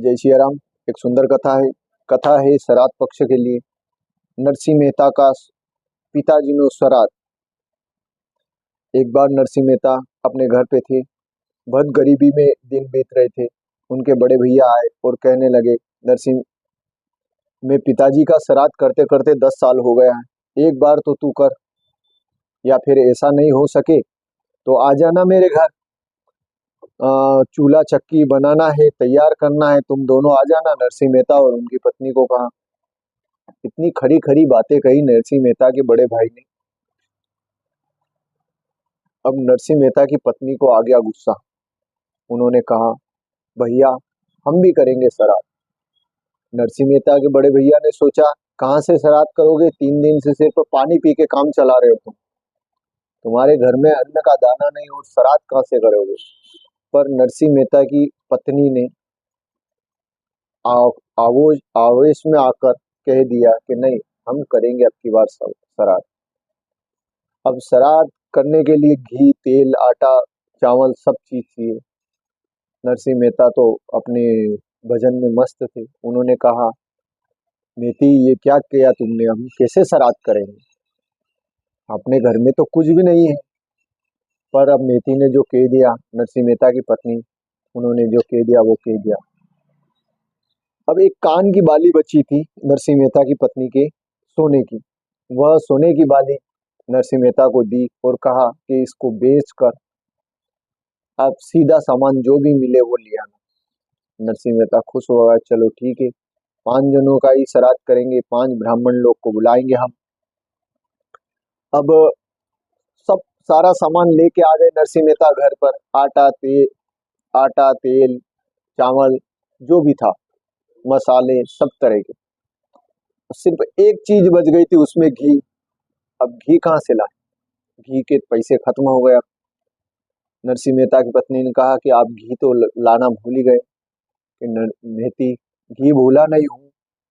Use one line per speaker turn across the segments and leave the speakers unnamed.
जय सिया राम। एक सुंदर कथा है श्राद्ध पक्ष के लिए। नरसिंह मेहता का पिताजी में श्राद्ध। एक बार नरसिंह मेहता अपने घर पे थे। बहुत गरीबी में दिन बीत रहे थे। उनके बड़े भैया आए और कहने लगे, नरसिंह, मैं पिताजी का श्राद्ध करते करते 10 साल हो गया है, एक बार तो तू कर, या फिर ऐसा नहीं हो सके तो आ जाना मेरे घर। चूल्हा चक्की बनाना है, तैयार करना है, तुम दोनों आ जाना। नरसिंह मेहता और उनकी पत्नी को कहा। इतनी खरी खरी बातें कही नरसिंह मेहता के बड़े भाई ने। अब नरसिंह मेहता की पत्नी को आ गया गुस्सा। उन्होंने कहा, भैया हम भी करेंगे श्राद्ध। नरसिंह मेहता के बड़े भैया ने सोचा, कहाँ से श्राद्ध करोगे? 3 दिन से सिर्फ पानी पी के काम चला रहे हो तुम। तुम्हारे घर में अन्न का दाना नहीं और श्राद्ध कहाँ से करोगे? पर नरसिंह मेहता की पत्नी ने आवेश में आकर कह दिया कि नहीं, हम करेंगे अब की बार श्राद्ध। अब श्राद्ध करने के लिए घी, तेल, आटा, चावल सब चीज चाहिए। नरसिंह मेहता तो अपने भजन में मस्त थे। उन्होंने कहा, मेथी ये क्या किया तुमने? हम कैसे श्राद्ध करेंगे? अपने घर में तो कुछ भी नहीं है। पर अब मेथी ने जो कह दिया, नरसिंह मेहता की पत्नी, उन्होंने जो कह दिया वो कह दिया। अब एक कान की बाली बची थी नरसिंह मेहता की पत्नी के, सोने की। वह सोने की बाली नरसिंह मेहता को दी और कहा कि इसको बेच कर आप सीधा सामान जो भी मिले वो ले आना। नरसिंह मेहता खुश हो गया। चलो ठीक है, 5 जनों का ही श्राद्ध करेंगे, 5 ब्राह्मण लोग को बुलाएंगे हम। अब सब सारा सामान लेके आ गए नरसिंह मेहता घर पर। आटा, तेल, चावल, जो भी था, मसाले, सब तरह के। सिर्फ एक चीज बच गई थी, उसमें घी। अब घी कहाँ से लाए? घी के पैसे खत्म हो गए। नरसिंह मेहता की पत्नी ने कहा कि आप घी तो लाना भूल ही गए। कि मेहती, घी भूला नहीं हूँ,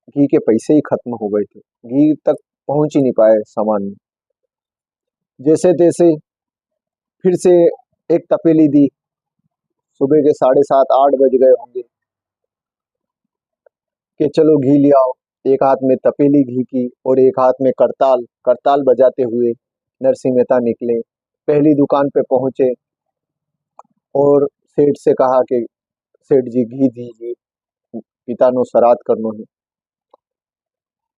घी के पैसे ही खत्म हो गए थे, घी तक पहुंच ही नहीं पाए सामान में। जैसे तैसे फिर से एक तपेली दी। सुबह के 7:30-8 बज गए होंगे कि चलो घी ले आओ। एक हाथ में तपेली घी की और एक हाथ में करताल। करताल बजाते हुए नरसिंह मेहता निकले। पहली दुकान पे पहुंचे और सेठ से कहा कि सेठ जी घी दीजिए, पिता नो श्राद्ध करनो है।